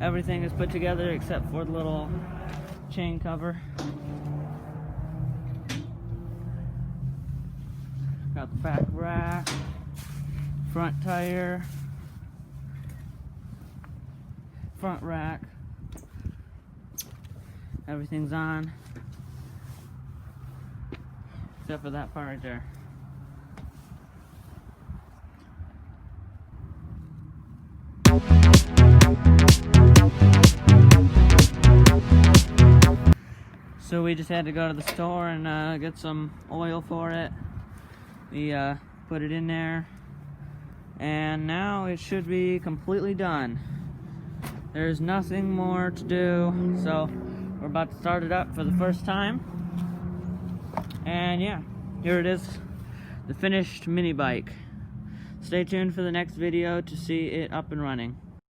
Everything is put together except for the little chain cover. Got the back rack, front tire, front rack. Everything's on except for that part right there. So we just had to go to the store and get some oil for it. We put it in there, and now it should be completely done. There's nothing more to do, so we're about to start it up for the first time. And yeah, here it is, the finished mini bike. Stay tuned for the next video to see it up and running.